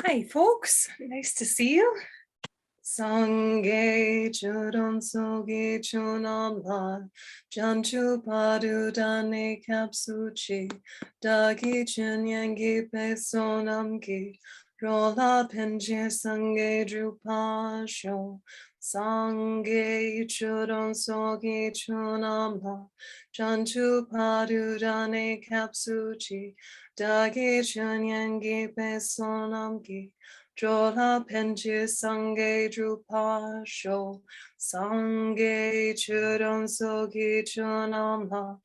Hi, folks. Nice to see you. Sangye chudon sogi chunamla janchu padu dane kapsuchi dagi chunyangi pesonamki rola penje sangye drupasho sangye chudon sogi chunamla janchu padu dane kapsuchi dagi chunyangi pesonamki Jola penche sange drupa sho sange chudon sogi chunamla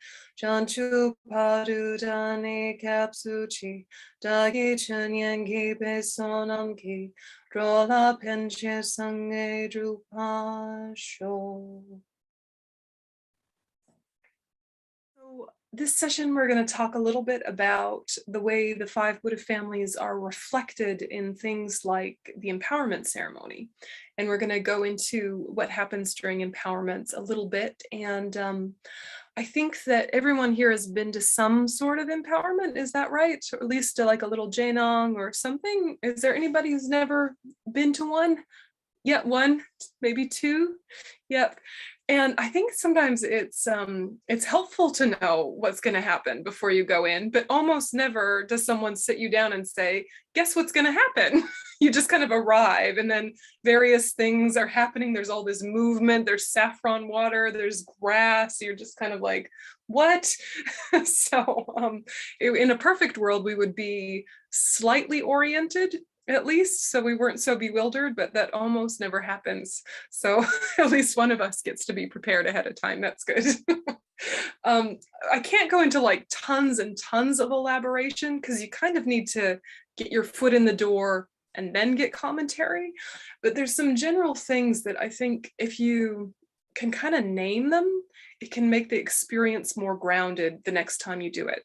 janchu padudane kapsuchi dagi chunyangi besonamki drola penche sange drupa sho. This session, we're going to talk a little bit about the way the 5 Buddha families are reflected in things like the empowerment ceremony. And we're going to go into what happens during empowerments a little bit. And I think that everyone here has been to some sort of empowerment. Is that right? Or at least to like a little Jainong or something. Is there anybody who's never been to one? Yeah, 1, maybe 2. Yep. And I think sometimes it's helpful to know what's going to happen before you go in, but almost never does someone sit you down and say, guess what's going to happen? You just kind of arrive and then various things are happening. There's all this movement, there's saffron water, there's grass. You're just kind of like, what? So in a perfect world, we would be slightly oriented, at least, so we weren't so bewildered, but that almost never happens. So at least one of us gets to be prepared ahead of time. That's good. I can't go into like tons and tons of elaboration because you kind of need to get your foot in the door and then get commentary. But there's some general things that I think if you can kind of name them, it can make the experience more grounded the next time you do it.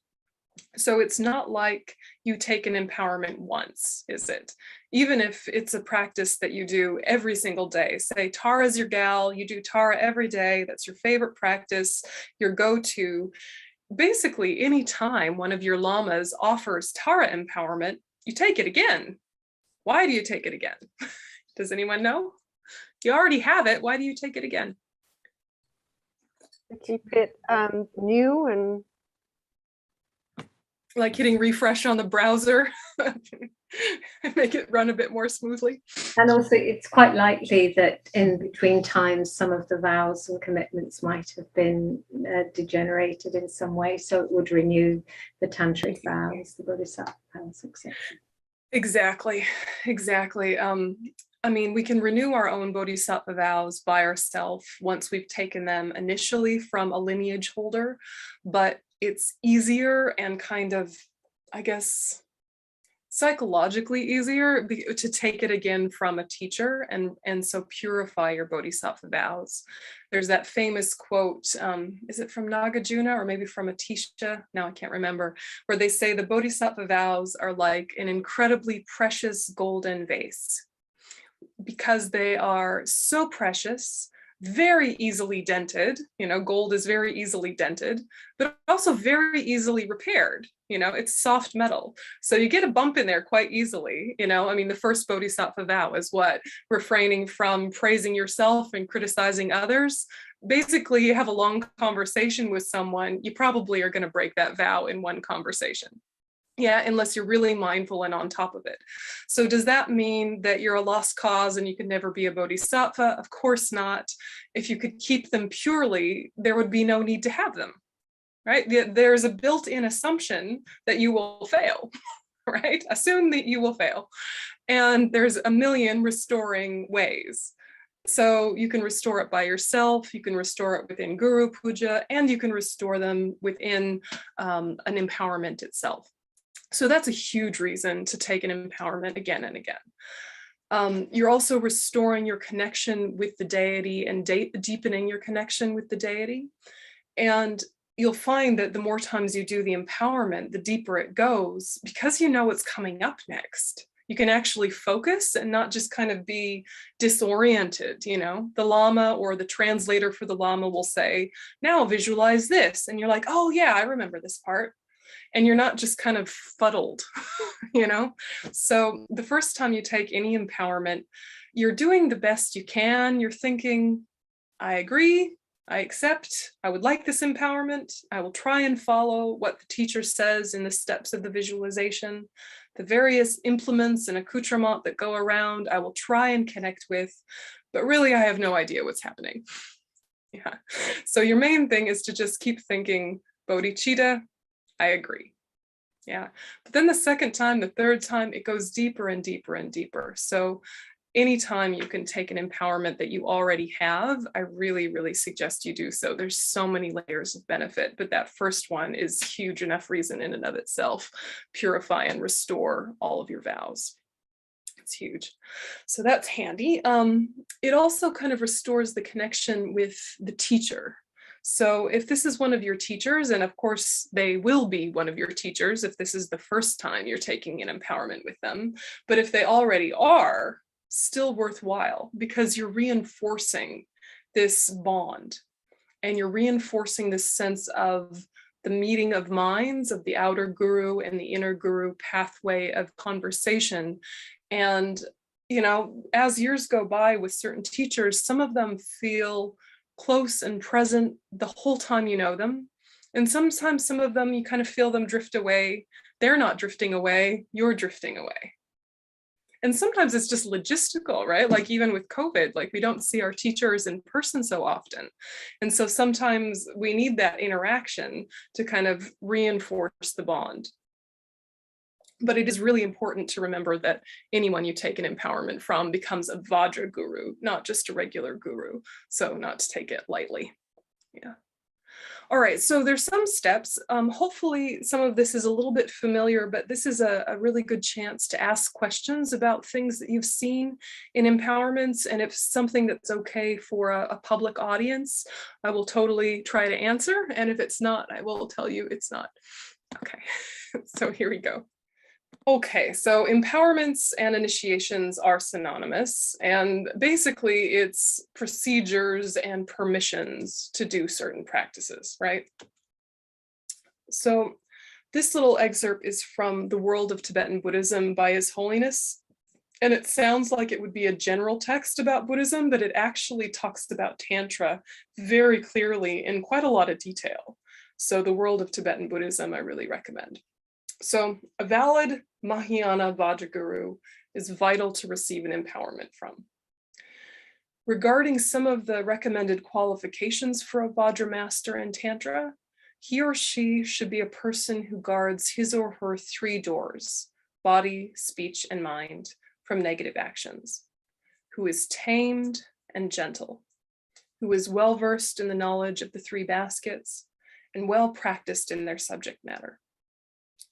So it's not like you take an empowerment once, is it? Even if it's a practice that you do every single day, say Tara's your gal, you do Tara every day, that's your favorite practice, your go-to. Basically, anytime one of your lamas offers Tara empowerment, you take it again. Why do you take it again? Does anyone know? You already have it, why do you take it again? To keep it new and like hitting refresh on the browser, make it run a bit more smoothly. And also it's quite likely that in between times, some of the vows and commitments might have been degenerated in some way. So it would renew the tantric vows, the Bodhisattva vows, etc. Exactly. I mean, we can renew our own Bodhisattva vows by ourselves once we've taken them initially from a lineage holder, but it's easier and kind of, I guess, psychologically easier to take it again from a teacher and so purify your Bodhisattva vows. There's that famous quote, is it from Nagarjuna or maybe from Atisha? Now I can't remember, where they say the Bodhisattva vows are like an incredibly precious golden vase because they are so precious, very easily dented, gold is very easily dented, but also very easily repaired. It's soft metal. So you get a bump in there quite easily. I mean, the first Bodhisattva vow is what? Refraining from praising yourself and criticizing others. Basically, you have a long conversation with someone, you probably are going to break that vow in one conversation. Yeah, unless you're really mindful and on top of it. So does that mean that you're a lost cause and you could never be a bodhisattva? Of course not. If you could keep them purely, there would be no need to have them, right? There's a built-in assumption that you will fail, right? Assume that you will fail. And there's a million restoring ways. So you can restore it by yourself, you can restore it within Guru Puja, and you can restore them within an empowerment itself. So that's a huge reason to take an empowerment again and again. You're also restoring your connection with the deity and deepening your connection with the deity. And you'll find that the more times you do the empowerment, the deeper it goes, because you know what's coming up next. You can actually focus and not just kind of be disoriented. The Lama or the translator for the Lama will say, now visualize this. And you're like, oh yeah, I remember this part. and you're not just kind of fuddled, you know? So the first time you take any empowerment, you're doing the best you can. You're thinking, I agree, I accept, I would like this empowerment. I will try and follow what the teacher says in the steps of the visualization. The various implements and accoutrements that go around, I will try and connect with, but really I have no idea what's happening. Yeah. So your main thing is to just keep thinking, bodhicitta, I agree. Yeah. But then the second time, the third time, it goes deeper and deeper and deeper. So anytime you can take an empowerment that you already have, I really, really suggest you do so. There's so many layers of benefit, but that first one is huge enough reason in and of itself. Purify and restore all of your vows. It's huge. So that's handy. It also kind of restores the connection with the teacher. So if this is one of your teachers, and of course they will be one of your teachers if this is the first time you're taking an empowerment with them, but if they already are, still worthwhile, because you're reinforcing this bond and you're reinforcing this sense of the meeting of minds of the outer guru and the inner guru pathway of conversation. And, you know, as years go by with certain teachers, some of them feel close and present the whole time you know them. And sometimes some of them, you kind of feel them drift away. They're not drifting away, you're drifting away. And sometimes it's just logistical, right? Like even with COVID, like we don't see our teachers in person so often. And so sometimes we need that interaction to kind of reinforce the bond. But it is really important to remember that anyone you take an empowerment from becomes a Vajra guru, not just a regular guru. So not to take it lightly. Yeah. All right, so there's some steps. Hopefully some of this is a little bit familiar, but this is a really good chance to ask questions about things that you've seen in empowerments. And if something that's okay for a public audience, I will totally try to answer. And if it's not, I will tell you it's not. Okay, so here we go. Okay, so empowerments and initiations are synonymous, and basically it's procedures and permissions to do certain practices, right? So this little excerpt is from The World of Tibetan Buddhism by His Holiness, and it sounds like it would be a general text about Buddhism, but it actually talks about Tantra very clearly in quite a lot of detail. So The World of Tibetan Buddhism, I really recommend. So a valid Mahayana Vajraguru is vital to receive an empowerment from. Regarding some of the recommended qualifications for a Vajra master in Tantra, he or she should be a person who guards his or her 3 doors, body, speech, and mind, from negative actions, who is tamed and gentle, who is well-versed in the knowledge of the 3 baskets, and well-practiced in their subject matter,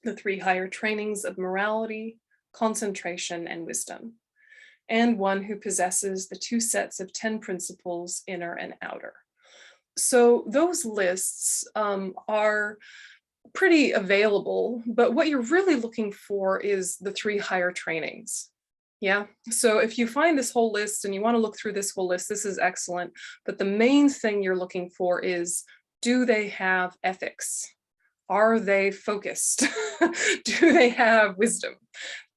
the 3 higher trainings of morality, concentration, and wisdom, and one who possesses the 2 sets of 10 principles, inner and outer. So those lists are pretty available, but what you're really looking for is the 3 higher trainings. Yeah, so if you find this whole list and you want to look through this whole list, this is excellent. But the main thing you're looking for is, do they have ethics? Are they focused? Do they have wisdom?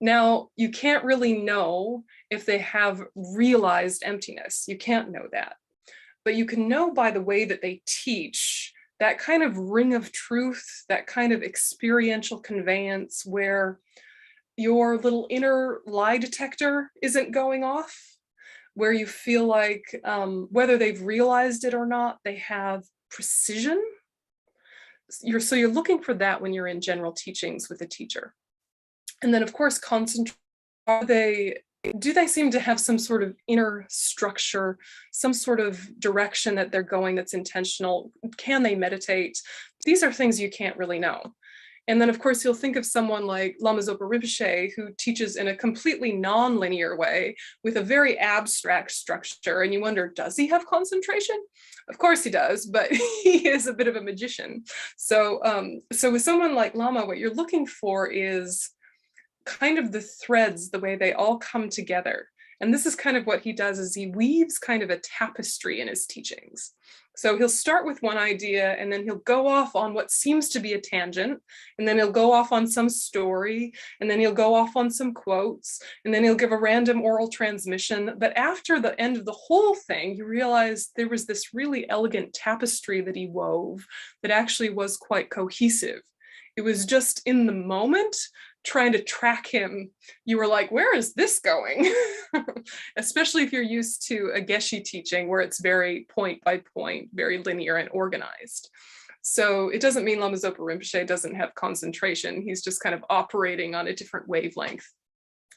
Now, you can't really know if they have realized emptiness. You can't know that. But you can know by the way that they teach, that kind of ring of truth, that kind of experiential conveyance where your little inner lie detector isn't going off, where you feel like whether they've realized it or not, they have precision. So you're looking for that when you're in general teachings with a teacher. And then of course, do they seem to have some sort of inner structure, some sort of direction that they're going that's intentional? Can they meditate? These are things you can't really know. And then of course, you'll think of someone like Lama Zopa Rinpoche, who teaches in a completely non-linear way with a very abstract structure. And you wonder, does he have concentration? Of course he does, but he is a bit of a magician. So, so with someone like Lama, what you're looking for is kind of the threads, the way they all come together. And this is kind of what he does, is he weaves kind of a tapestry in his teachings. So he'll start with one idea and then he'll go off on what seems to be a tangent, and then he'll go off on some story, and then he'll go off on some quotes, and then he'll give a random oral transmission. But after the end of the whole thing, you realize there was this really elegant tapestry that he wove that actually was quite cohesive. It was just in the moment, trying to track him, you were like, where is this going? Especially if you're used to a Geshe teaching where it's very point by point, very linear and organized. So it doesn't mean Lama Zopa Rinpoche doesn't have concentration. He's just kind of operating on a different wavelength.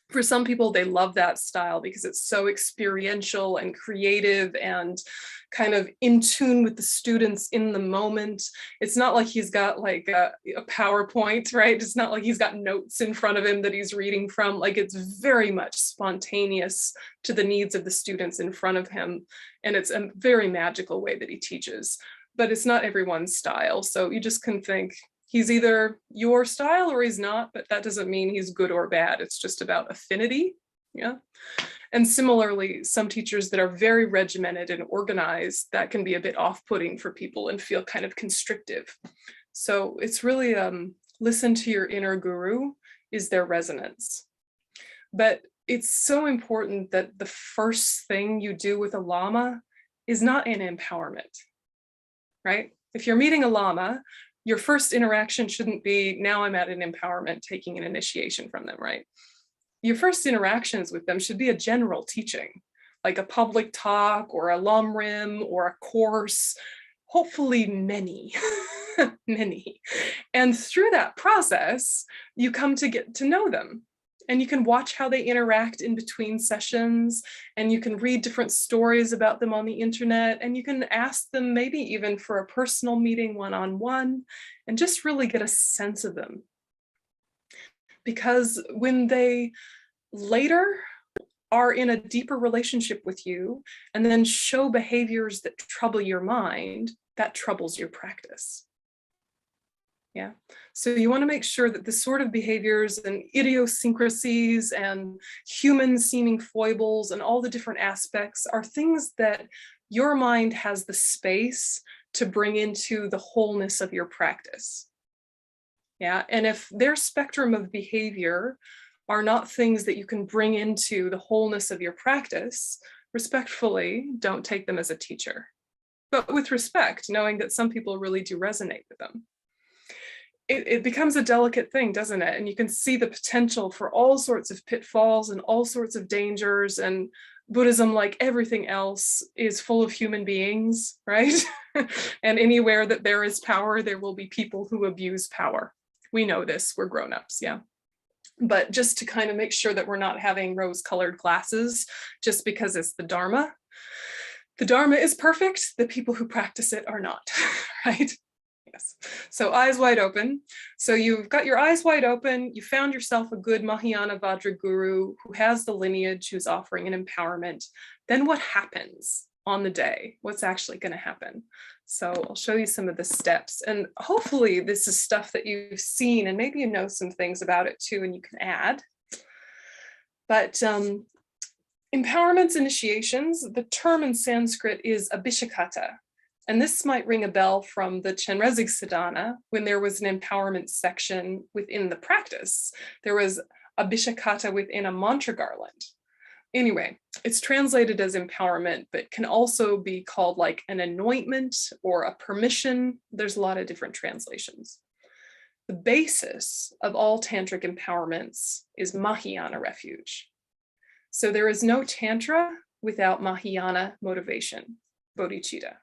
For some people, they love that style because it's so experiential and creative and kind of in tune with the students in the moment. It's not like he's got like a PowerPoint, right? It's not like he's got notes in front of him that he's reading from. Like, it's very much spontaneous to the needs of the students in front of him. And it's a very magical way that he teaches, but it's not everyone's style. So you just can think, he's either your style or he's not, but that doesn't mean he's good or bad. It's just about affinity, yeah? And similarly, some teachers that are very regimented and organized, that can be a bit off-putting for people and feel kind of constrictive. So it's really listen to your inner guru is their resonance. But it's so important that the first thing you do with a Lama is not an empowerment, right? If you're meeting a Lama, your first interaction shouldn't be, now I'm at an empowerment, taking an initiation from them, right? Your first interactions with them should be a general teaching, like a public talk or a Lamrim or a course, hopefully many, many. And through that process, you come to get to know them. And you can watch how they interact in between sessions, and you can read different stories about them on the internet, and you can ask them maybe even for a personal meeting one-on-one, and just really get a sense of them. Because when they later are in a deeper relationship with you and then show behaviors that trouble your mind, that troubles your practice. Yeah, so you want to make sure that the sort of behaviors and idiosyncrasies and human seeming foibles and all the different aspects are things that your mind has the space to bring into the wholeness of your practice. Yeah, and if their spectrum of behavior are not things that you can bring into the wholeness of your practice, respectfully, don't take them as a teacher. But with respect, knowing that some people really do resonate with them. It becomes a delicate thing, doesn't it? And you can see the potential for all sorts of pitfalls and all sorts of dangers. And Buddhism, like everything else, is full of human beings, right? And anywhere that there is power, there will be people who abuse power. We know this, we're grown-ups, yeah. But just to kind of make sure that we're not having rose-colored glasses just because it's the Dharma. The Dharma is perfect, the people who practice it are not, right? Yes. So eyes wide open. So you've got your eyes wide open. You found yourself a good Mahayana Vajra guru who has the lineage, who's offering an empowerment. Then what happens on the day? What's actually going to happen? So I'll show you some of the steps. And hopefully this is stuff that you've seen and maybe you know some things about it too and you can add. But empowerments, initiations, the term in Sanskrit is abhishekata. And this might ring a bell from the Chenrezig Sadhana when there was an empowerment section within the practice. There was abhishekata within a mantra garland. Anyway, it's translated as empowerment, but can also be called like an anointment or a permission. There's a lot of different translations. The basis of all tantric empowerments is Mahayana refuge. So there is no Tantra without Mahayana motivation, bodhicitta.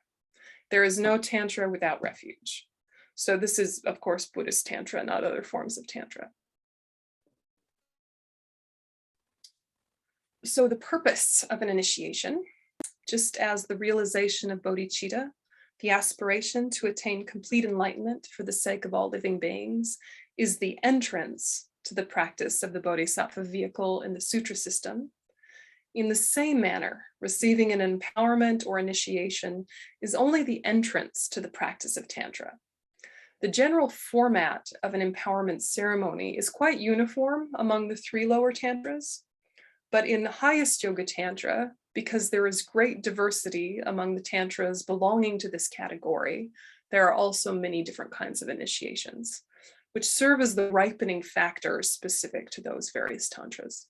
There is no Tantra without refuge. So this is, of course, Buddhist Tantra, not other forms of Tantra. So the purpose of an initiation, just as the realization of bodhicitta, the aspiration to attain complete enlightenment for the sake of all living beings, is the entrance to the practice of the Bodhisattva vehicle in the sutra system. In the same manner, receiving an empowerment or initiation is only the entrance to the practice of Tantra. The general format of an empowerment ceremony is quite uniform among the three lower Tantras, but in the highest Yoga Tantra, because there is great diversity among the tantras belonging to this category, there are also many different kinds of initiations, which serve as the ripening factors specific to those various tantras.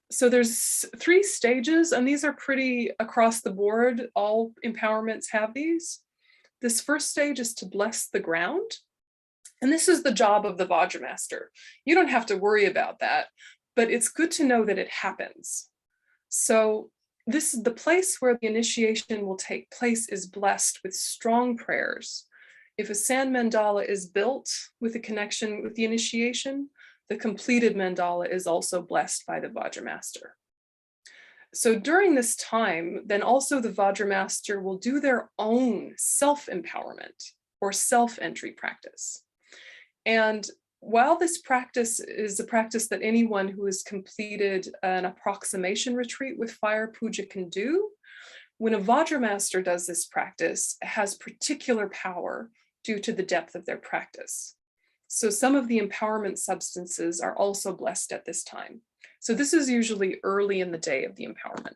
So there's 3 stages, and these are pretty across the board. All empowerments have these. This first stage is to bless the ground. And this is the job of the Vajramaster. You don't have to worry about that, but it's good to know that it happens. So this is the place where the initiation will take place is blessed with strong prayers. If a sand mandala is built with a connection with the initiation, the completed mandala is also blessed by the Vajramaster. So during this time, then also the Vajramaster will do their own self-empowerment or self-entry practice. And while this practice is a practice that anyone who has completed an approximation retreat with fire puja can do, when a Vajramaster does this practice, it has particular power due to the depth of their practice. So some of the empowerment substances are also blessed at this time. So this is usually early in the day of the empowerment.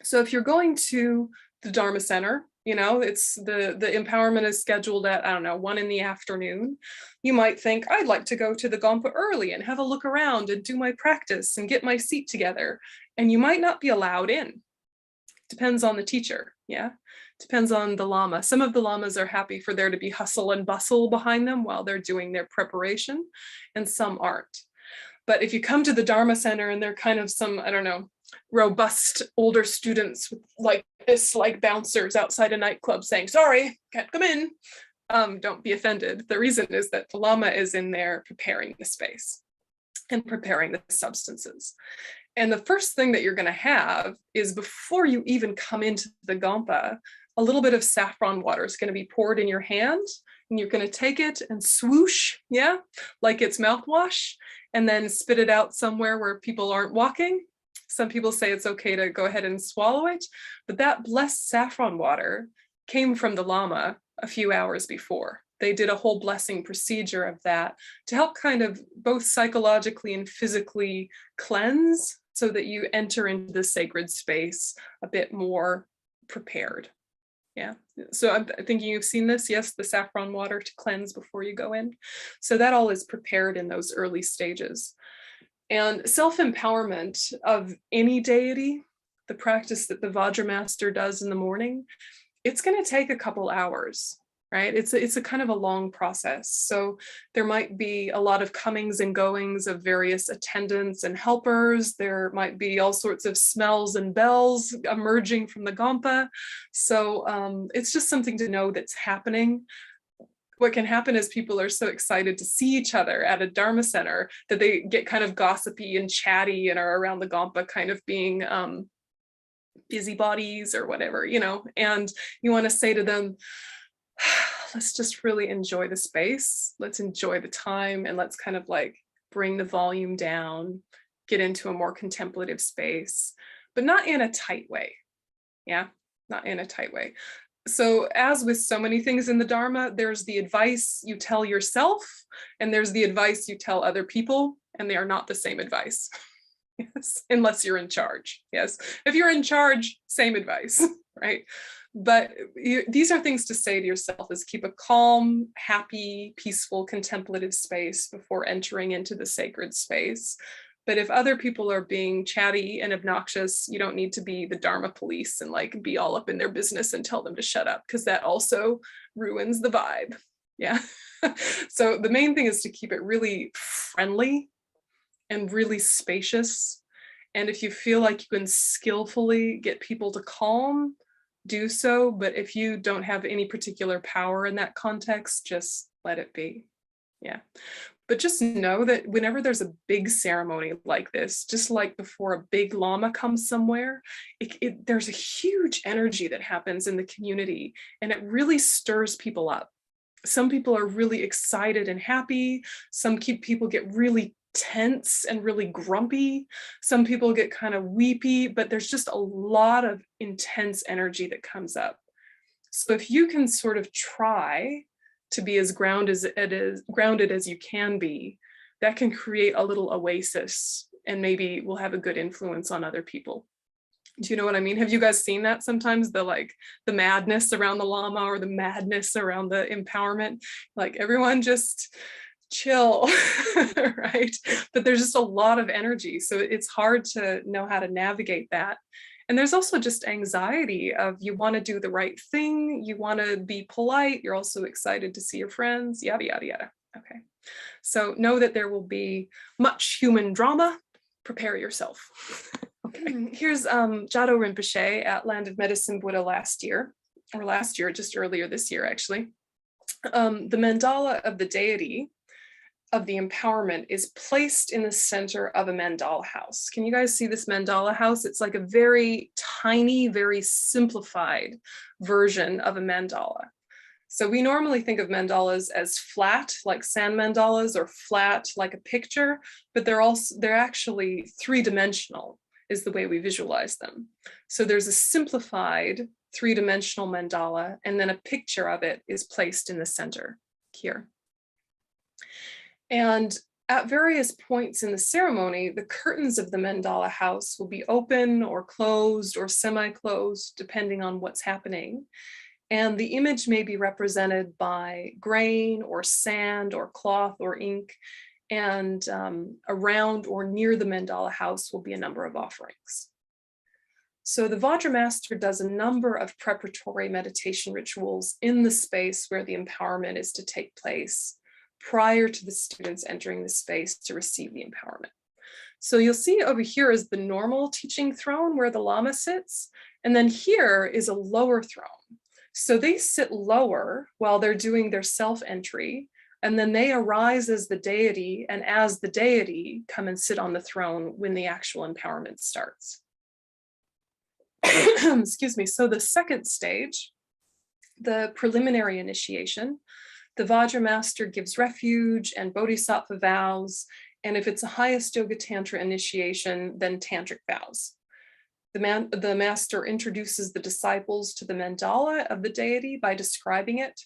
So if you're going to the Dharma Center, you know, it's the empowerment is scheduled at, I don't know, 1 in the afternoon. You might think, I'd like to go to the Gompa early and have a look around and do my practice and get my seat together. And you might not be allowed in. Depends on the teacher, yeah? Depends on the Lama. Some of the Lamas are happy for there to be hustle and bustle behind them while they're doing their preparation, and some aren't. But if you come to the Dharma Center and they're kind of some, I don't know, robust older students with like this, like bouncers outside a nightclub saying, sorry, can't come in, don't be offended. The reason is that the Lama is in there preparing the space and preparing the substances. And the first thing that you're going to have is, before you even come into the Gompa, a little bit of saffron water is going to be poured in your hand, and you're going to take it and swoosh, yeah, like it's mouthwash, and then spit it out somewhere where people aren't walking. Some people say it's okay to go ahead and swallow it, but that blessed saffron water came from the Lama a few hours before. They did a whole blessing procedure of that to help kind of both psychologically and physically cleanse, so that you enter into the sacred space a bit more prepared. Yeah, so I'm thinking you've seen this, yes, the saffron water to cleanse before you go in. So that all is prepared in those early stages. And self-empowerment of any deity, the practice that the Vajramaster does in the morning, it's going to take a couple hours, right? It's a kind of a long process. So there might be a lot of comings and goings of various attendants and helpers. There might be all sorts of smells and bells emerging from the Gompa. So it's just something to know that's happening. What can happen is people are so excited to see each other at a Dharma Center that they get kind of gossipy and chatty and are around the Gompa kind of being busybodies or whatever, you know, and you want to say to them, let's just really enjoy the space. Let's enjoy the time, and let's kind of like bring the volume down, get into a more contemplative space, but not in a tight way. Yeah, not in a tight way. So as with so many things in the Dharma, there's the advice you tell yourself, and there's the advice you tell other people, and they are not the same advice. Yes, unless you're in charge. Yes, if you're in charge, same advice, right? But these are things to say to yourself, is keep a calm, happy, peaceful, contemplative space before entering into the sacred space. But if other people are being chatty and obnoxious, you don't need to be the Dharma police and like be all up in their business and tell them to shut up, because that also ruins the vibe. Yeah. So the main thing is to keep it really friendly and really spacious. And if you feel like you can skillfully get people to calm, do so. But if you don't have any particular power in that context, just let it be. Yeah. But just know that whenever there's a big ceremony like this, just like before a big Lama comes somewhere, there's a huge energy that happens in the community, and it really stirs people up. Some people are really excited and happy. Some people get really tense and really grumpy. Some people get kind of weepy, but there's just a lot of intense energy that comes up. So if you can sort of try to be as grounded as you can be, that can create a little oasis and maybe we'll have a good influence on other people. Do you know what I mean? Have you guys seen that sometimes, the madness around the Lama or the madness around the empowerment? Like everyone just chill, right? But there's just a lot of energy. So it's hard to know how to navigate that. And there's also just anxiety of you want to do the right thing. You want to be polite. You're also excited to see your friends, yada, yada, yada. Okay. So know that there will be much human drama. Prepare yourself. Okay. Here's Jado Rinpoche at Land of Medicine Buddha last year, just earlier this year, actually. The mandala of the deity of the empowerment is placed in the center of a mandala house. Can you guys see this mandala house? It's like a very tiny, very simplified version of a mandala. So we normally think of mandalas as flat, like sand mandalas, or flat like a picture, but they're actually three-dimensional is the way we visualize them. So there's a simplified three-dimensional mandala, and then a picture of it is placed in the center here. And at various points in the ceremony, the curtains of the mandala house will be open or closed or semi-closed, depending on what's happening. And the image may be represented by grain or sand or cloth or ink. And around or near the mandala house will be a number of offerings. So the Vajra master does a number of preparatory meditation rituals in the space where the empowerment is to take place prior to the students entering the space to receive the empowerment. So you'll see over here is the normal teaching throne where the Lama sits, and then here is a lower throne. So they sit lower while they're doing their self-entry, and then they arise as the deity, and as the deity come and sit on the throne when the actual empowerment starts. Excuse me. So the second stage, the preliminary initiation, the Vajra master gives refuge and Bodhisattva vows, and if it's a highest yoga tantra initiation, then tantric vows. The master introduces the disciples to the mandala of the deity by describing it,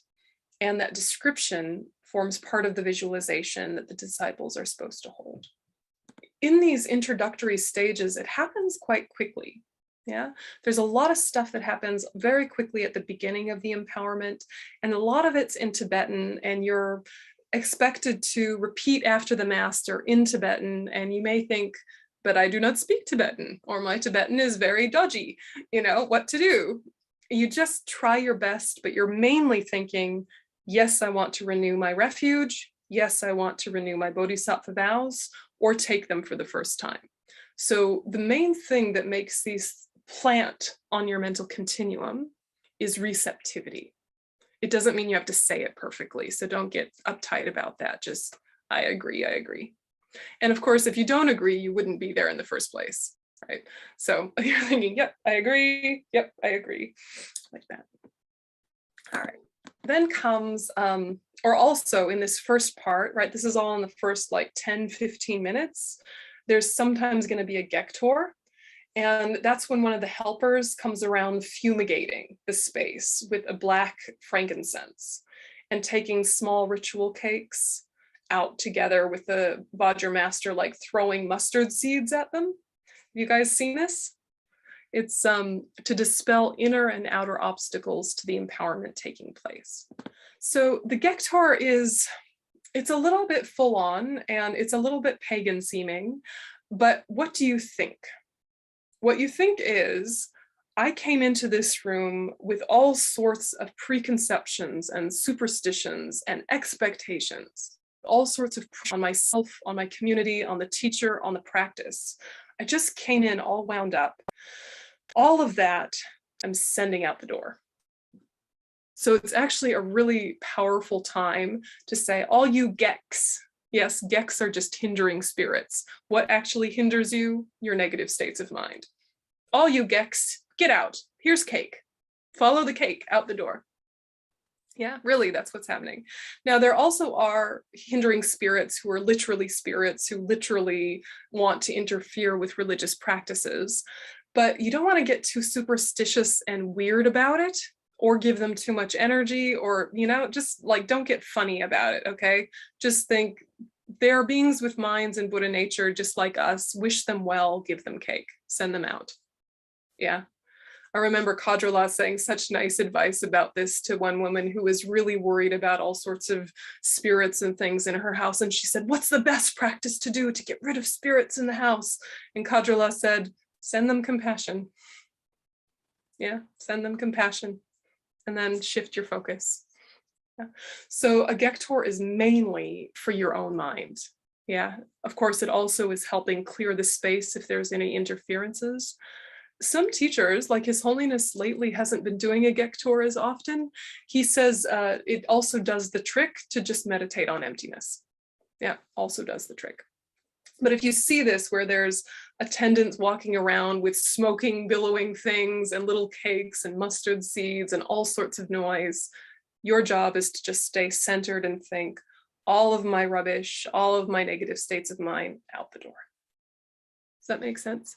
and that description forms part of the visualization that the disciples are supposed to hold. In these introductory stages, it happens quite quickly. Yeah, there's a lot of stuff that happens very quickly at the beginning of the empowerment, and a lot of it's in Tibetan, and you're expected to repeat after the master in Tibetan, and you may think, but I do not speak Tibetan, or my Tibetan is very dodgy, you know, what to do? You just try your best, but you're mainly thinking, yes, I want to renew my refuge. Yes, I want to renew my Bodhisattva vows, or take them for the first time. So the main thing that makes these plant on your mental continuum is receptivity. It doesn't mean you have to say it perfectly, so don't get uptight about that. Just, I agree, I agree. And of course, if you don't agree, you wouldn't be there in the first place, right? So you're thinking, yep, I agree, yep, I agree, like that. All right, then comes, or also in this first part, right, this is all in the first like 10, 15 minutes, there's sometimes gonna be a gektor. And that's when one of the helpers comes around fumigating the space with a black frankincense and taking small ritual cakes out together with the Vajra master, like throwing mustard seeds at them. Have you guys seen this? It's to dispel inner and outer obstacles to the empowerment taking place. So the gektor it's a little bit full on and it's a little bit pagan seeming, but what do you think? What you think is, I came into this room with all sorts of preconceptions and superstitions and expectations, all sorts of on myself, on my community, on the teacher, on the practice. I just came in all wound up. All of that I'm sending out the door. So it's actually a really powerful time to say, all you 𝐿𝐥s, yes, 𝐿𝐥s are just hindering spirits. What actually hinders you? Your negative states of mind. All you 𝐿𝐥s, get out. Here's cake. Follow the cake out the door. Yeah, really, that's what's happening. Now, there also are hindering spirits who are literally spirits who literally want to interfere with religious practices, but you don't want to get too superstitious and weird about it or give them too much energy or, you know, just like, don't get funny about it, okay? Just think they're beings with minds and Buddha nature, just like us. Wish them well, give them cake, send them out. Yeah. I remember 𝐀𝐴 saying such nice advice about this to one woman who was really worried about all sorts of spirits and things in her house. And she said, what's the best practice to do to get rid of spirits in the house? And 𝐀𝐴 said, send them compassion. Yeah, send them compassion and then shift your focus. Yeah. So a 𝐾𝐿 is mainly for your own mind. Yeah, of course, it also is helping clear the space if there's any interferences. Some teachers, like His Holiness lately hasn't been doing a 𝐾𝐿 as often. He says it also does the trick to just meditate on emptiness. Yeah, also does the trick. But if you see this where there's attendants walking around with smoking, billowing things and little cakes and mustard seeds and all sorts of noise, your job is to just stay centered and think, all of my rubbish, all of my negative states of mind out the door. Does that make sense?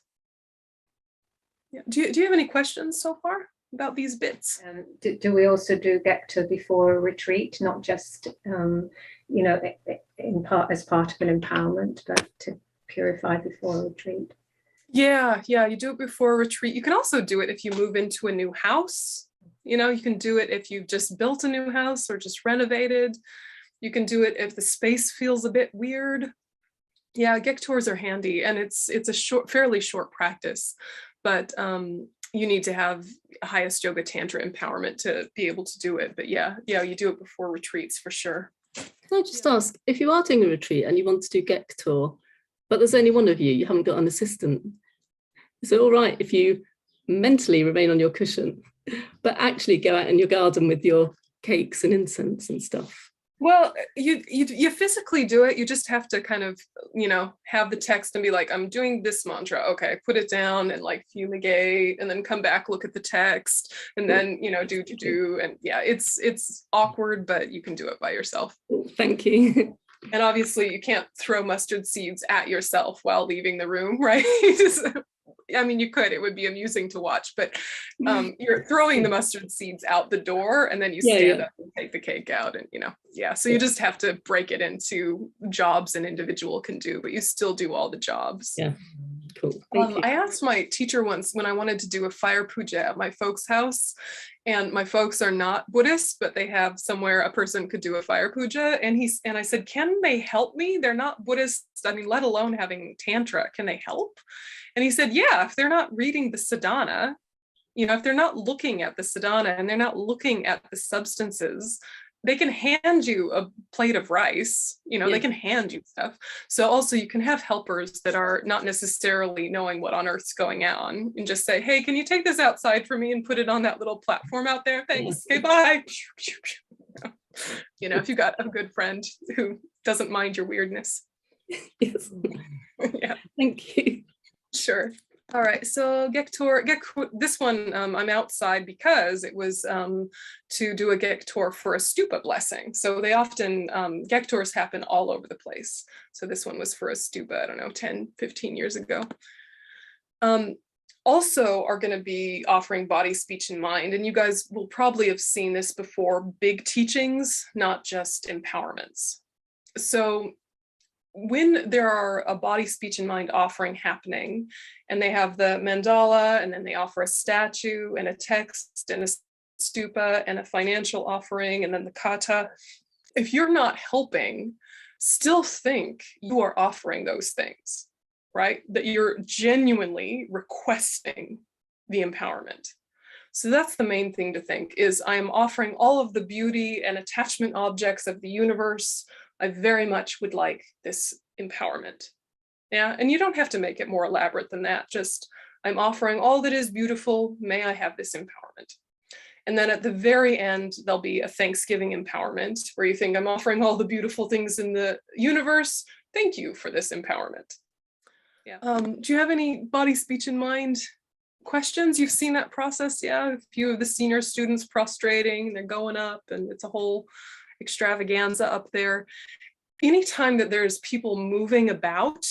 Yeah. Do you have any questions so far about these bits? Do we also do 𝐾𝐿 before a retreat, not just you know, as part of an empowerment, but to purify before a retreat? Yeah, you do it before a retreat. You can also do it if you move into a new house. You know, you can do it if you've just built a new house or just renovated. You can do it if the space feels a bit weird. Yeah, 𝐾𝐿s are handy, and it's a fairly short practice, but you need to have highest yoga tantra empowerment to be able to do it. But yeah, you do it before retreats for sure. Can I just ask, if you are doing a retreat and you want to do 𝐾𝐿, but there's only one of you haven't got an assistant, is it all right if you mentally remain on your cushion, but actually go out in your garden with your cakes and incense and stuff? Well, you physically do it. You just have to kind of, you know, have the text and be like, I'm doing this mantra. Okay, put it down and like fumigate, and then come back, look at the text, and then, you know, do. And yeah, it's awkward, but you can do it by yourself. Thank you. And obviously you can't throw mustard seeds at yourself while leaving the room, right? I mean, you could, it would be amusing to watch, but you're throwing the mustard seeds out the door, and then you stand up and take the cake out, and, you know, so you just have to break it into jobs an individual can do, but you still do all the jobs. Yeah, cool. Thank you. I asked my teacher once when I wanted to do a fire puja at my folks' house, and my folks are not Buddhist, but they have somewhere a person could do a fire puja, and I said, can they help me? They're not Buddhist, I mean, let alone having Tantra, can they help? And he said, yeah, if they're not reading the sadhana, you know, if they're not looking at the sadhana and they're not looking at the substances, they can hand you a plate of rice, you know, they can hand you stuff. So also you can have helpers that are not necessarily knowing what on earth's going on, and just say, hey, can you take this outside for me and put it on that little platform out there? Thanks. Okay, bye. You know, if you got a good friend who doesn't mind your weirdness. Yes. Yeah. Thank you. Sure. All right, so 𝐾𝐿, this one I'm outside because it was to do a 𝐾𝐿 for a stupa blessing. So they often, 𝐾𝐿s happen all over the place. So this one was for a stupa, I don't know, 10, 15 years ago. Also are going to be offering body, speech, and mind. And you guys will probably have seen this before, big teachings, not just empowerments. So when there are a body, speech, and mind offering happening, and they have the mandala, and then they offer a statue and a text and a stupa and a financial offering, and then the kata, if you're not helping, still think you are offering those things, right? That you're genuinely requesting the empowerment. So that's the main thing to think, is I am offering all of the beauty and attachment objects of the universe. I very much would like this empowerment. Yeah, and you don't have to make it more elaborate than that. Just, I'm offering all that is beautiful. May I have this empowerment? And then at the very end, there'll be a Thanksgiving empowerment where you think, I'm offering all the beautiful things in the universe. Thank you for this empowerment. Yeah. Do you have any body, speech, and mind questions? You've seen that process? Yeah, a few of the senior students prostrating, they're going up, and it's a whole extravaganza up there. Anytime that there's people moving about,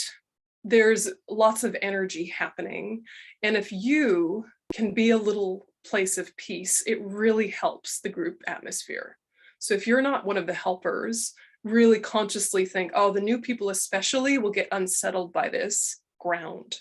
there's lots of energy happening. And if you can be a little place of peace, it really helps the group atmosphere. So if you're not one of the helpers, really consciously think, oh, the new people especially will get unsettled by this, ground.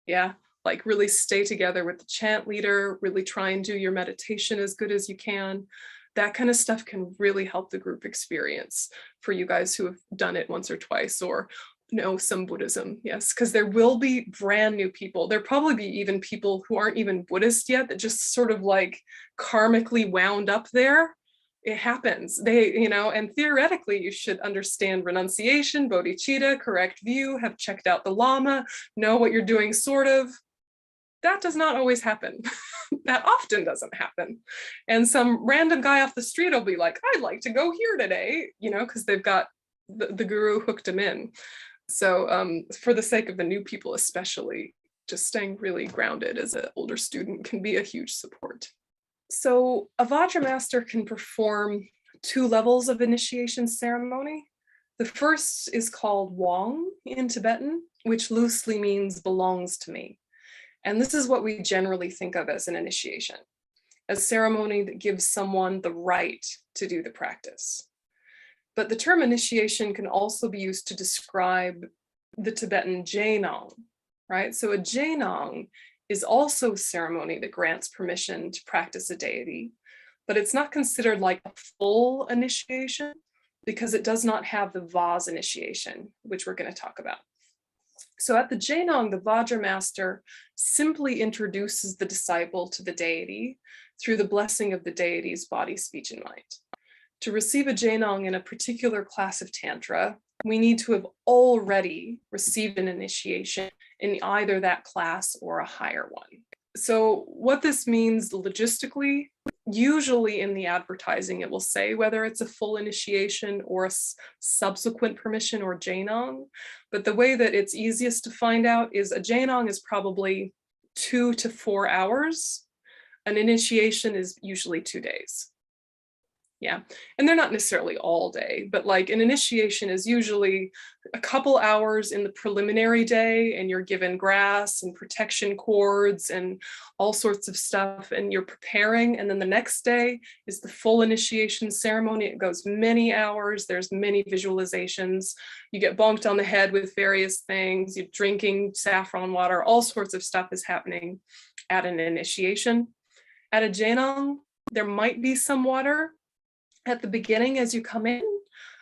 Yeah, like really stay together with the chant leader, really try and do your meditation as good as you can. That kind of stuff can really help the group experience for you guys who have done it once or twice or know some Buddhism. Yes, because there will be brand new people. There'll probably be even people who aren't even Buddhist yet that just sort of like karmically wound up there. It happens. They, you know, and theoretically you should understand renunciation, bodhicitta, correct view, have checked out the Lama, know what you're doing sort of. That does not always happen. That often doesn't happen. And some random guy off the street will be like, I'd like to go here today, you know, because they've got the guru hooked them in. So for the sake of the new people especially, just staying really grounded as an older student can be a huge support. So a Vajra master can perform 2 levels of initiation ceremony. The first is called Wong in Tibetan, which loosely means belongs to me. And this is what we generally think of as an initiation, a ceremony that gives someone the right to do the practice. But the term initiation can also be used to describe the Tibetan 𝐴𝐻𝑛𝐨, right? So a 𝐴𝐻𝑛𝐨 is also a ceremony that grants permission to practice a deity, but it's not considered like a full initiation because it does not have the Vaz initiation, which we're going to talk about. So at the 𝐴𝐻𝑛𝐨, the Vajra master simply introduces the disciple to the deity through the blessing of the deity's body, speech, and mind. To receive a 𝐴𝐻𝑛𝐨 in a particular class of Tantra, we need to have already received an initiation in either that class or a higher one. So what this means logistically, usually in the advertising, it will say whether it's a full initiation or a subsequent permission or 𝐴𝐻𝑛𝐨. But the way that it's easiest to find out is a 𝐴𝐻𝑛𝐨 is probably 2 to 4 hours. An initiation is usually 2 days. Yeah, and they're not necessarily all day, but like an initiation is usually a couple hours in the preliminary day and you're given grass and protection cords and all sorts of stuff and you're preparing. And then the next day is the full initiation ceremony. It goes many hours. There's many visualizations. You get bonked on the head with various things. You're drinking saffron water. All sorts of stuff is happening at an initiation. At a 𝐴𝐻𝑛𝐨, there might be some water at the beginning as you come in.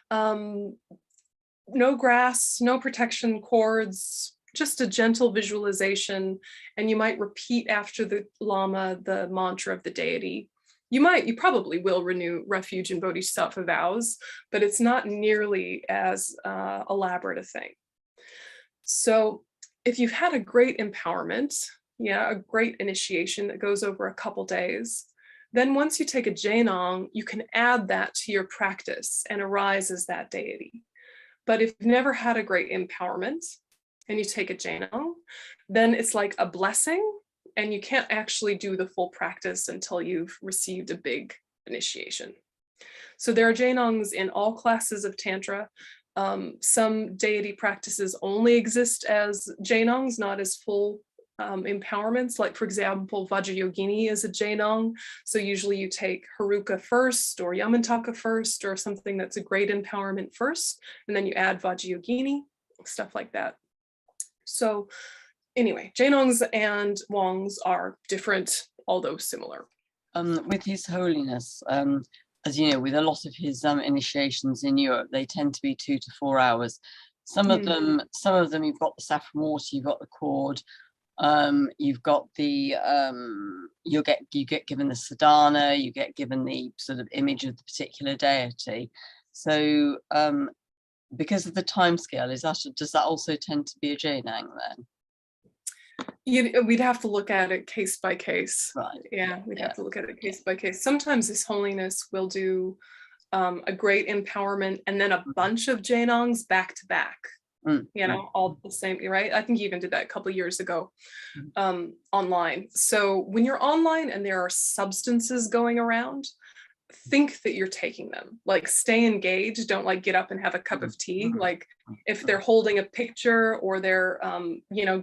No grass, no protection cords, just a gentle visualization. And you might repeat after the Lama the mantra of the deity. You probably will renew refuge in Bodhisattva vows, but it's not nearly as elaborate a thing. So if you've had a great empowerment, a great initiation that goes over a couple days, then once you take a 𝐴𝐻𝑛𝐨, you can add that to your practice and arise as that deity. But if you've never had a great empowerment and you take a 𝐴𝐻𝑛𝐨, then it's like a blessing and you can't actually do the full practice until you've received a big initiation. So there are 𝐴𝐻𝑛𝐨s in all classes of Tantra. Some deity practices only exist as 𝐴𝐻𝑛𝐨s, not as full empowerments. Like for example, Vajrayogini is a 𝐴𝐻𝑛𝐨. So usually you take Haruka first or Yamantaka first or something that's a great empowerment first, and then you add Vajrayogini, stuff like that. So anyway, 𝐴𝐻𝑛𝐨s and Wongs are different, although similar. With His Holiness, as you know, with a lot of his initiations in Europe, they tend to be 2 to 4 hours. Some of them, you've got the saffron water, you've got the cord, you've got the you get given the sadhana, you get given the sort of image of the particular deity. So because of the time scale, does that also tend to be a 𝐴𝐻𝑛𝐨 then? We'd have to look at it case by case. Right. Yeah, we'd have to look at it case by case. Sometimes His Holiness will do a great empowerment and then a bunch of 𝐴𝐻𝑛𝐨s back to back. All the same, right? I think he even did that a couple of years ago online. So when you're online and there are substances going around, think that you're taking them. Like stay engaged, don't like get up and have a cup of tea. Like if they're holding a picture or they're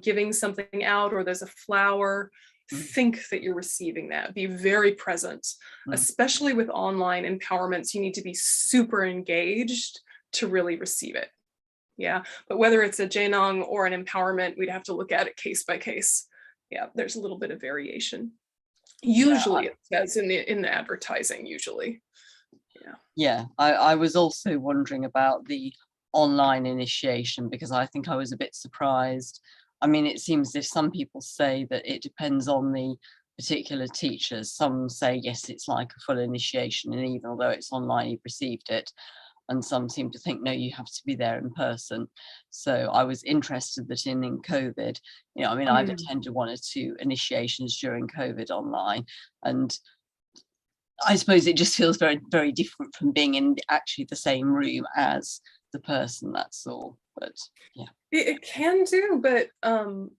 giving something out or there's a flower, think that you're receiving that. Be very present. Especially with online empowerments, you need to be super engaged to really receive it. Yeah, but whether it's a 𝐴𝐿 or an empowerment, we'd have to look at it case by case. Yeah, there's a little bit of variation. Usually it says in the advertising, usually. Yeah, I was also wondering about the online initiation, because I think I was a bit surprised. I mean, it seems as if some people say that it depends on the particular teachers. Some say, yes, it's like a full initiation, and even though it's online, you've received it. And some seem to think, no, you have to be there in person. So I was interested that in COVID, you know, I mean, I've attended 1 or 2 initiations during COVID online, and I suppose it just feels very, very different from being in actually the same room as the person, that's all. But yeah. It can do, but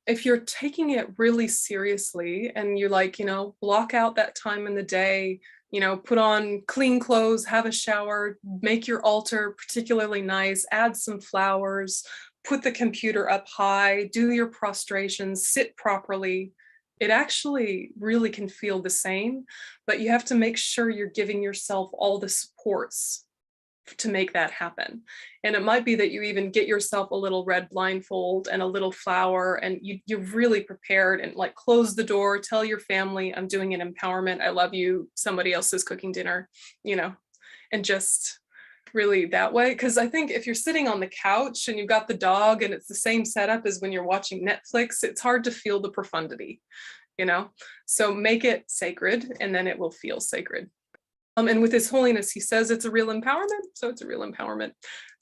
if you're taking it really seriously and you like, you know, block out that time in the day, you know, put on clean clothes, have a shower, make your altar particularly nice, add some flowers, put the computer up high, do your prostrations, sit properly. It actually really can feel the same, but you have to make sure you're giving yourself all the supports to make that happen. And it might be that you even get yourself a little red blindfold and a little flower, and you're really prepared, and like close the door, tell your family, I'm doing an empowerment, I love you, somebody else is cooking dinner, you know, and just really that way. Because I think if you're sitting on the couch and you've got the dog and it's the same setup as when you're watching Netflix, it's hard to feel the profundity, you know. So make it sacred, and then it will feel sacred. And with His Holiness, he says it's a real empowerment, so it's a real empowerment.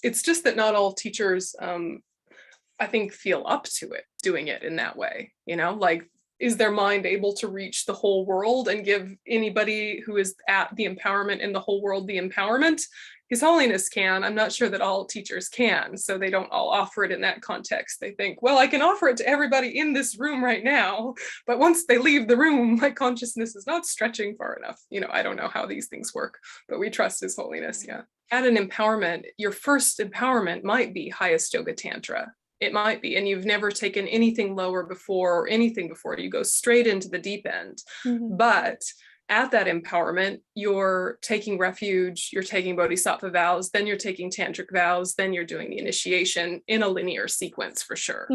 It's just that not all teachers, I think, feel up to it, doing it in that way, you know, like, is their mind able to reach the whole world and give anybody who is at the empowerment in the whole world the empowerment? His Holiness can. I'm not sure that all teachers can, so they don't all offer it in that context. They think, well, I can offer it to everybody in this room right now, but once they leave the room, my consciousness is not stretching far enough. You know, I don't know how these things work, but we trust His Holiness, yeah. At an empowerment, your first empowerment might be highest yoga tantra. It might be, and you've never taken anything lower before or anything before. You go straight into the deep end. But at that empowerment, you're taking refuge, you're taking Bodhisattva vows, then you're taking tantric vows, then you're doing the initiation in a linear sequence for sure.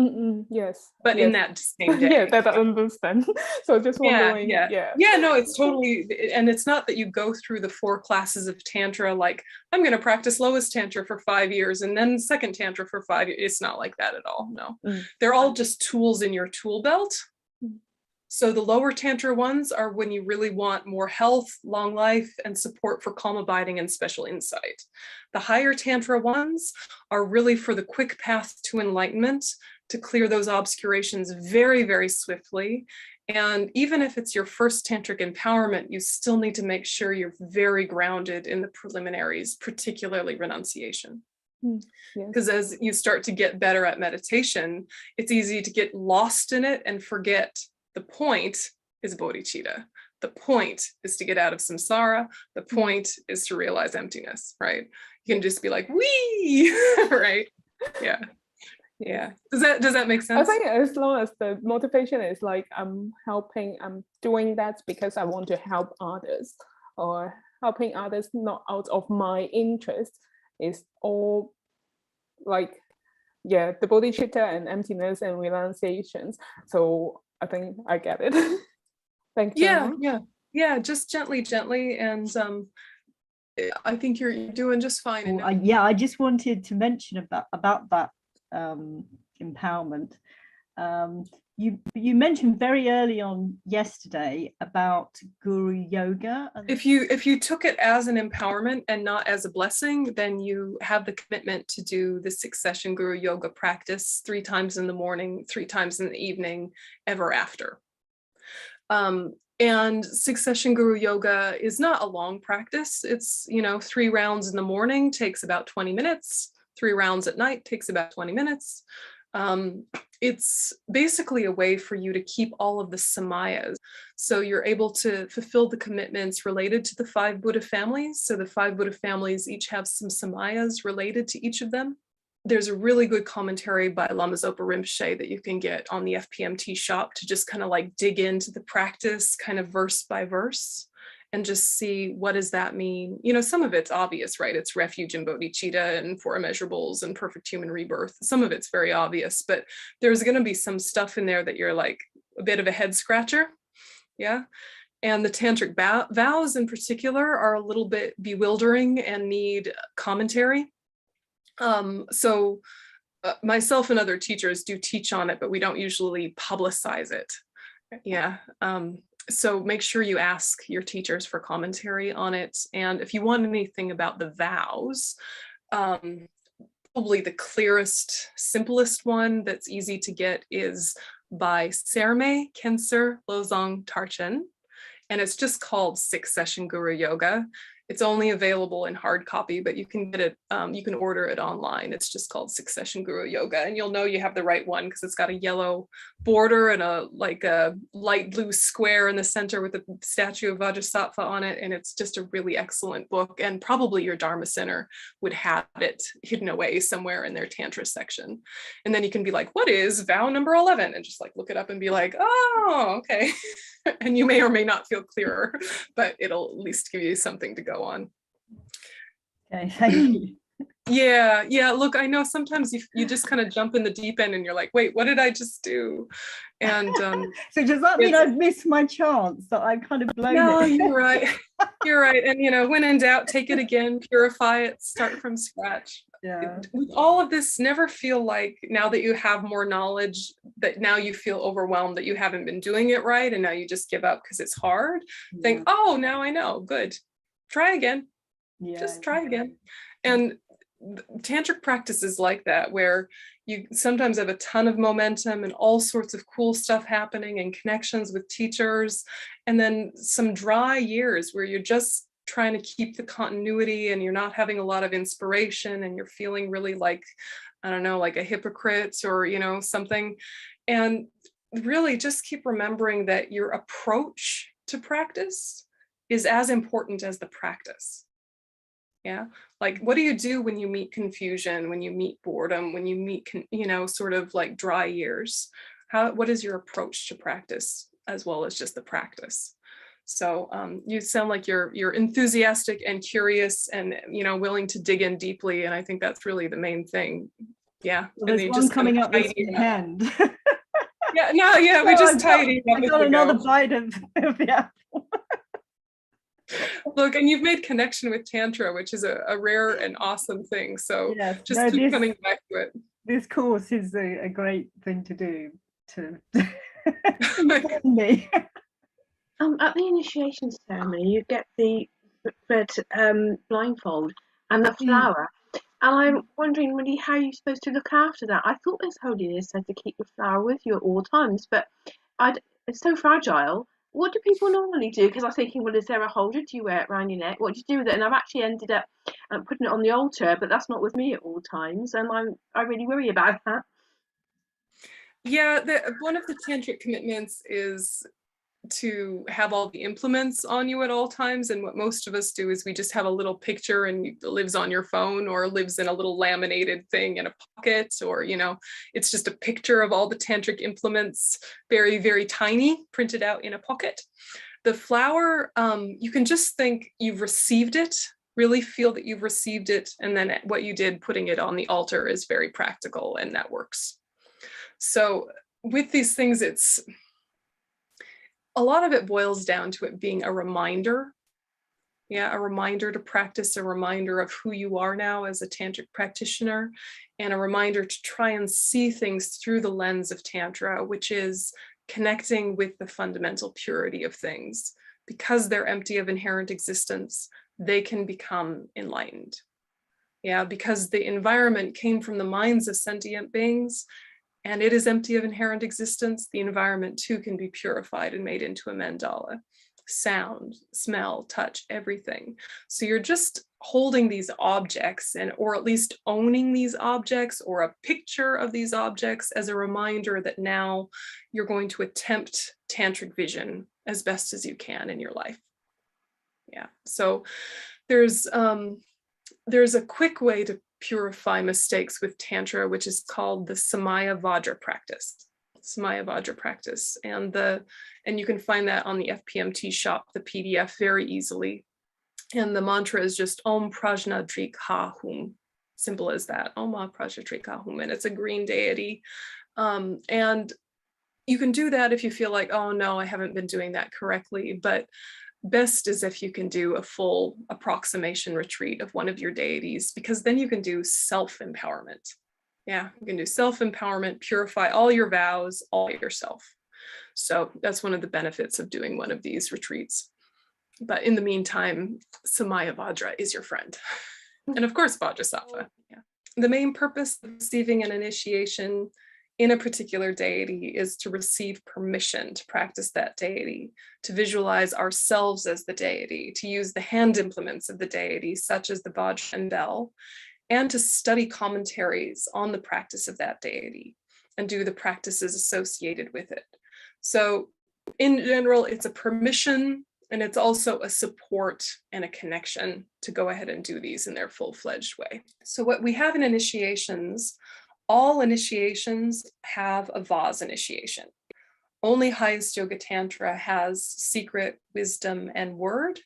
Yes. But yes. in that same day. Yeah, that I understand. So just wondering. Yeah, no, it's totally, and it's not that you go through the 4 classes of Tantra, like, I'm going to practice lowest Tantra for 5 years and then second Tantra for 5 years. It's not like that at all, no. They're all just tools in your tool belt. So the lower Tantra ones are when you really want more health, long life, and support for calm abiding and special insight. The higher Tantra ones are really for the quick path to enlightenment, to clear those obscurations very, very swiftly. And even if it's your first tantric empowerment, you still need to make sure you're very grounded in the preliminaries, particularly renunciation. Because as you start to get better at meditation, it's easy to get lost in it and forget the point is bodhicitta. The point is to get out of samsara. The point is to realize emptiness, right? You can just be like, wee, right? Yeah. Yeah. Does that make sense? I think as long as the motivation is like, I'm doing that because I want to help others, or helping others not out of my interest, is all like, yeah, the bodhicitta and emptiness and renunciations. So I think I get it. Thank you. Yeah, just gently, and I think you're doing just fine. Well, I just wanted to mention about that empowerment. You mentioned very early on yesterday about guru yoga. If you took it as an empowerment and not as a blessing, then you have the commitment to do the 6-session guru yoga practice 3 times in the morning, 3 times in the evening, ever after. And 6-session guru yoga is not a long practice. It's, you know, 3 rounds in the morning takes about 20 minutes. 3 rounds at night takes about 20 minutes. It's basically a way for you to keep all of the samayas. So you're able to fulfill the commitments related to the 5 Buddha families. So the 5 Buddha families each have some samayas related to each of them. There's a really good commentary by Lama Zopa Rinpoche that you can get on the FPMT shop to just kind of like dig into the practice kind of verse by verse. and just see, what does that mean? You know, some of it's obvious, right? It's refuge and bodhicitta and four immeasurables and perfect human rebirth. Some of it's very obvious, but there's going to be some stuff in there that you're like a bit of a head scratcher. Yeah. And the tantric vows in particular are a little bit bewildering and need commentary. Myself and other teachers do teach on it, but we don't usually publicize it. Yeah. So make sure you ask your teachers for commentary on it. And if you want anything about the vows, probably the clearest, simplest one that's easy to get is by 𝐻𝐿 𝐷𝐿 Lobsang Tarchen. And it's just called 6-Session Guru Yoga. It's only available in hard copy, but you can get it, you can order it online. It's just called 6-Session Guru Yoga, and you'll know you have the right one because it's got a yellow border and a light blue square in the center with a statue of Bodhisattva on it. And it's just a really excellent book. And probably your Dharma Center would have it hidden away somewhere in their Tantra section. And then you can be like, what is vow number 11? And just like look it up and be like, oh, okay. And you may or may not feel clearer, but it'll at least give you something to go on. Okay, thank you. Yeah. Look, I know sometimes you just kind of jump in the deep end and you're like, wait, what did I just do? And so does that mean I've missed my chance, that I kind of blown no, it? you're right. You're right. And you know, when in doubt, take it again, purify it, start from scratch. Yeah. With all of this, never feel like now that you have more knowledge that now you feel overwhelmed that you haven't been doing it right and now you just give up because it's hard. Yeah. Think, oh, now I know, good. Try again. Yeah, just try again. And tantric practices like that, where you sometimes have a ton of momentum and all sorts of cool stuff happening and connections with teachers, and then some dry years where you're just trying to keep the continuity and you're not having a lot of inspiration and you're feeling really like, I don't know, like a hypocrite or, you know, something. And really just keep remembering that your approach to practice is as important as the practice. Yeah. Like, what do you do when you meet confusion, when you meet boredom, when you meet, you know, sort of like dry years? What is your approach to practice as well as just the practice? So you sound like you're enthusiastic and curious and, you know, willing to dig in deeply. And I think that's really the main thing. Yeah. Well, there's one coming up this weekend. Yeah, we just tidied up. I got another bite of the apple. Look, and you've made connection with Tantra, which is a rare and awesome thing. So yes, just keep coming back to it. This course is a great thing to do to inform me. At the initiation ceremony, you get the red blindfold and the flower. And I'm wondering really how you're supposed to look after that. I thought His Holiness said to keep the flower with you at all times, but it's so fragile. What do people normally do? Because I was thinking, well, is there a holder? Do you wear it around your neck? What do you do with it? And I've actually ended up putting it on the altar, but that's not with me at all times. And I really worry about that. Yeah, one of the tantric commitments is to have all the implements on you at all times. And what most of us do is we just have a little picture and it lives on your phone or lives in a little laminated thing in a pocket, or, you know, it's just a picture of all the tantric implements, very, very tiny, printed out in a pocket. The flower, you can just think you've received it, really feel that you've received it. And then what you did, putting it on the altar, is very practical, and that works. So with these things, a lot of it boils down to it being a reminder. Yeah, a reminder to practice, a reminder of who you are now as a tantric practitioner, and a reminder to try and see things through the lens of Tantra, which is connecting with the fundamental purity of things. Because they're empty of inherent existence, they can become enlightened. Yeah, because the environment came from the minds of sentient beings, and it is empty of inherent existence, the environment too can be purified and made into a mandala. Sound, smell, touch, everything. So you're just holding these objects, or at least owning these objects, or a picture of these objects, as a reminder that now you're going to attempt tantric vision as best as you can in your life. Yeah, so there's a quick way to purify mistakes with Tantra, which is called the Samaya Vajra practice. 𝐬𝐬𝐽 practice. And you can find that on the FPMT shop, the PDF, very easily. And the mantra is just Om Prajna Drik Ha Hum. Simple as that. Om Prajna Drik Ha Hum. And it's a green deity. And you can do that if you feel like, oh no, I haven't been doing that correctly. But best is if you can do a full approximation retreat of one of your deities, because then you can do self-empowerment. Yeah, you can do self-empowerment, purify all your vows, all yourself. So that's one of the benefits of doing one of these retreats. But in the meantime, 𝐬𝐬𝐽 is your friend. And of course, Bodhisattva. Yeah. The main purpose of receiving an initiation in a particular deity is to receive permission to practice that deity, to visualize ourselves as the deity, to use the hand implements of the deity, such as the vajra and bell, and to study commentaries on the practice of that deity and do the practices associated with it. So in general, it's a permission, and it's also a support and a connection to go ahead and do these in their full-fledged way. So what we have in initiations, all initiations have a Vaz initiation. Only highest yoga tantra has secret, wisdom, and word.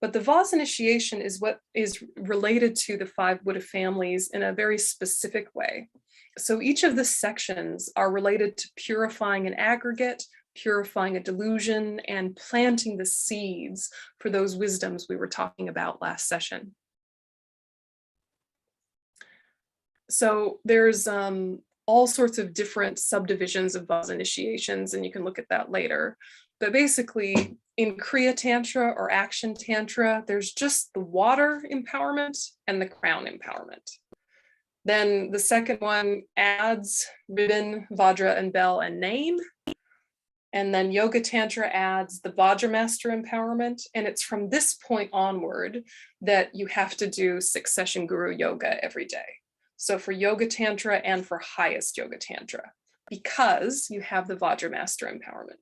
But the Vaz initiation is what is related to the 5 Buddha families in a very specific way. So each of the sections are related to purifying an aggregate, purifying a delusion, and planting the seeds for those wisdoms we were talking about last session. So there's all sorts of different subdivisions of Vaz initiations, and you can look at that later. But basically, in Kriya Tantra or Action Tantra, there's just the water empowerment and the crown empowerment. Then the second one adds ribbon, vajra, and bell, and name. And then Yoga Tantra adds the Vajra Master empowerment. And it's from this point onward that you have to do succession guru yoga every day. So for Yoga Tantra and for highest Yoga Tantra, because you have the Vajra Master empowerment.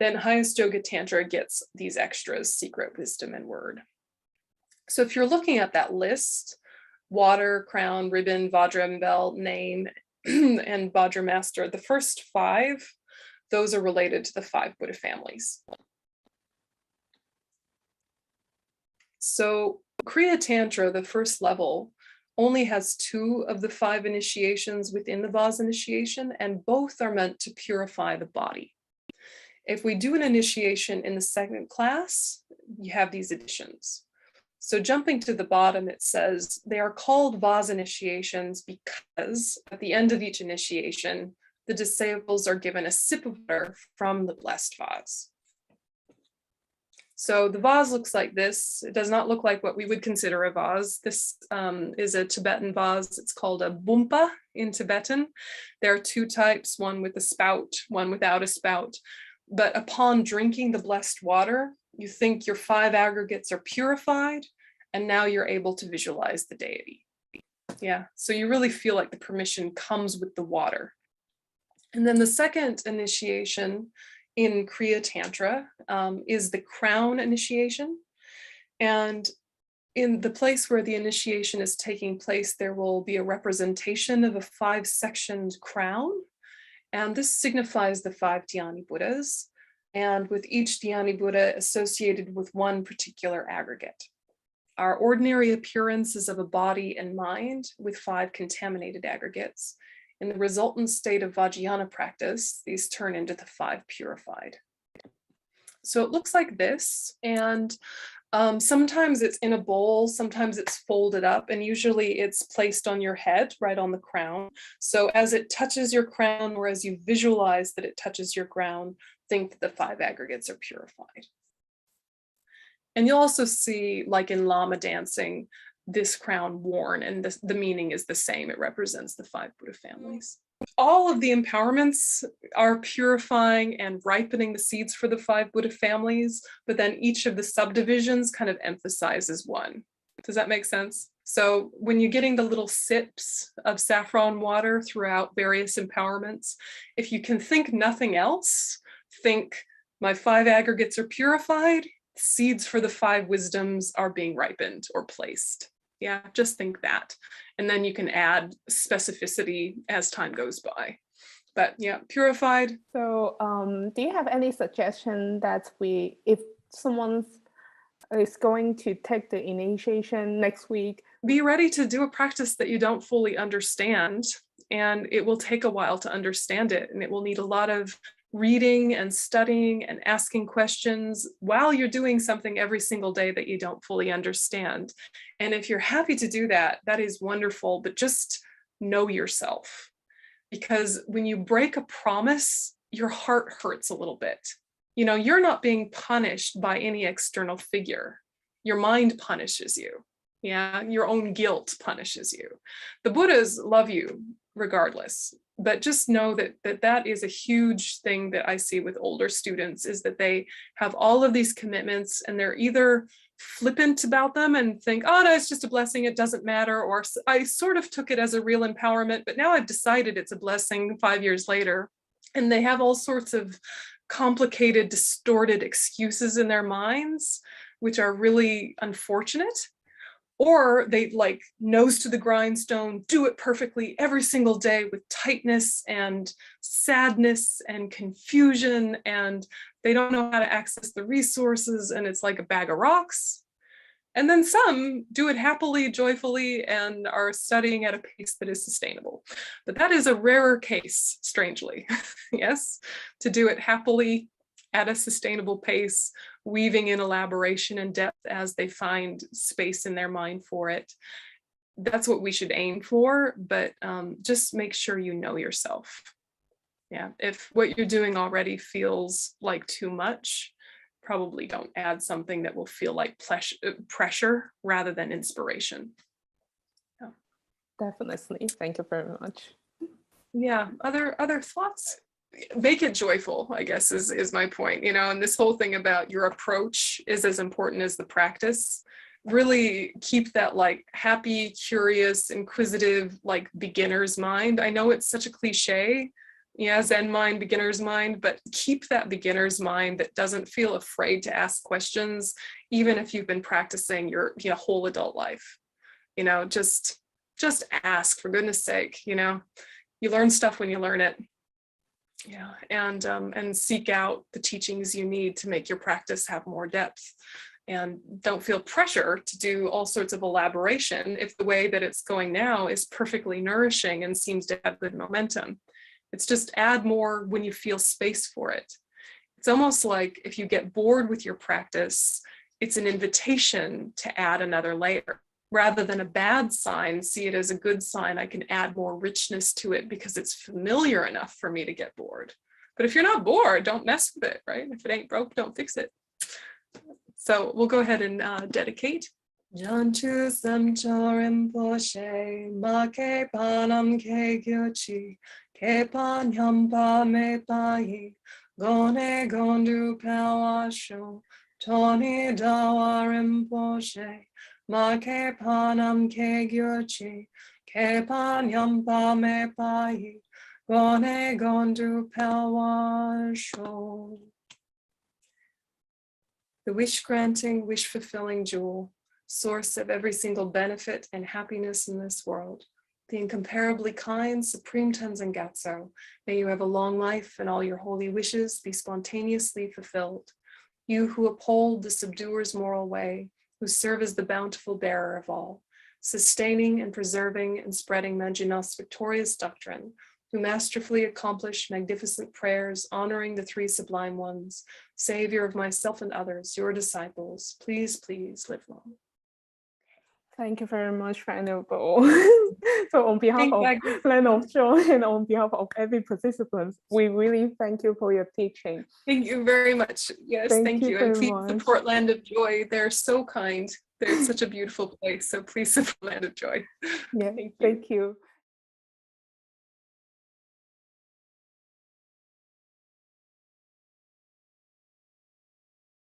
Then highest Yoga Tantra gets these extras, secret, wisdom, and word. So if you're looking at that list, water, crown, ribbon, vajra and bell, name, and Vajra Master, the first 5, those are related to the 5 Buddha families. So Kriya Tantra, the first level, only has 2 of the 5 initiations within the Vaz initiation, and both are meant to purify the body. If we do an initiation in the second class, you have these additions. So jumping to the bottom, it says they are called Vaz initiations because at the end of each initiation, the disciples are given a sip of water from the blessed vase. So the vase looks like this. It does not look like what we would consider a vase. This is a Tibetan vase. It's called a bumpa in Tibetan. There are 2 types, one with a spout, one without a spout. But upon drinking the blessed water, you think your 5 aggregates are purified, and now you're able to visualize the deity. Yeah, so you really feel like the permission comes with the water. And then the second initiation in Kriya Tantra is the crown initiation. And in the place where the initiation is taking place, there will be a representation of a 5-sectioned crown. And this signifies the 5 Dhyani Buddhas, and with each Dhyani Buddha associated with one particular aggregate. Our ordinary appearance is of a body and mind with 5 contaminated aggregates. In the resultant state of Vajrayana practice, these turn into the 5 purified. So it looks like this, and sometimes it's in a bowl, sometimes it's folded up, and usually it's placed on your head, right on the crown. So as it touches your crown, or as you visualize that it touches your crown, think that the 5 aggregates are purified. And you'll also see, like in Lama dancing, this crown worn, and the meaning is the same. It represents the 5 Buddha families. All of the empowerments are purifying and ripening the seeds for the 5 Buddha families, but then each of the subdivisions kind of emphasizes one. Does that make sense? So when you're getting the little sips of saffron water throughout various empowerments, if you can think nothing else, think my 5 aggregates are purified, seeds for the 5 wisdoms are being ripened or placed. Yeah, just think that. And then you can add specificity as time goes by. But yeah, purified. So do you have any suggestion that if someone is going to take the initiation next week, be ready to do a practice that you don't fully understand, and it will take a while to understand it, and it will need a lot of reading and studying and asking questions while you're doing something every single day that you don't fully understand. And if you're happy to do that, that is wonderful, but just know yourself. Because when you break a promise, your heart hurts a little bit. You know, you're not being punished by any external figure. Your mind punishes you. Yeah, your own guilt punishes you. The Buddhas love you regardless, but just know that is a huge thing that I see with older students, is that they have all of these commitments and they're either flippant about them and think, oh no, it's just a blessing, it doesn't matter, or I sort of took it as a real empowerment, but now I've decided it's a blessing 5 years later. And they have all sorts of complicated, distorted excuses in their minds, which are really unfortunate. Or they like nose to the grindstone, do it perfectly every single day with tightness and sadness and confusion, and they don't know how to access the resources, and it's like a bag of rocks. And then some do it happily, joyfully, and are studying at a pace that is sustainable. But that is a rarer case, strangely, yes, to do it happily at a sustainable pace, weaving in elaboration and depth as they find space in their mind for it. That's what we should aim for, but just make sure you know yourself. Yeah, if what you're doing already feels like too much, probably don't add something that will feel like pressure rather than inspiration. Yeah. Definitely. Thank you very much. Yeah, other thoughts? Make it joyful, I guess, is my point, you know, and this whole thing about your approach is as important as the practice. Really keep that like happy, curious, inquisitive, like beginner's mind. I know it's such a cliche, yeah, Zen mind, beginner's mind, but keep that beginner's mind that doesn't feel afraid to ask questions, even if you've been practicing your whole adult life. You know, just ask, for goodness sake. You know, you learn stuff when you learn it. Yeah, and seek out the teachings you need to make your practice have more depth. And don't feel pressure to do all sorts of elaboration if the way that it's going now is perfectly nourishing and seems to have good momentum. It's just add more when you feel space for it. It's almost like if you get bored with your practice, it's an invitation to add another layer. Rather than a bad sign, see it as a good sign. I can add more richness to it because it's familiar enough for me to get bored. But if you're not bored, don't mess with it, right? If it ain't broke, don't fix it. So we'll go ahead and dedicate. Yönten 𝐸𝐴𝐻𝑚 𝐸𝐴𝐻𝐸 𝐾𝐵𝐴𝐻𝑚 𝐸𝐴𝐻𝑚 𝐸𝐴𝐻𝑚 Toni Dawa Rinpoche, 𝐸𝐴𝐻𝑚 𝐸𝐴𝐻𝑚 𝐸𝐴𝐻𝑚 𝐸𝐴𝐻𝑚 The wish-granting, wish-fulfilling jewel, source of every single benefit and happiness in this world, the incomparably kind Supreme Tenzin Gyatso, may you have a long life and all your holy wishes be spontaneously fulfilled. You who uphold the subduer's moral way, who serve as the bountiful bearer of all, sustaining and preserving and spreading Manjunath's victorious doctrine, who masterfully accomplish magnificent prayers honoring the three sublime ones, Savior of myself and others, your disciples, please, please live long. Thank you very much, Venerable. So on behalf of Land of Joy and on behalf of every participant, we really thank you for your teaching. Thank you very much. Yes, thank you. And please support Land of Joy. They're so kind. They're such a beautiful place. So please support Land of Joy. Yeah, thank you.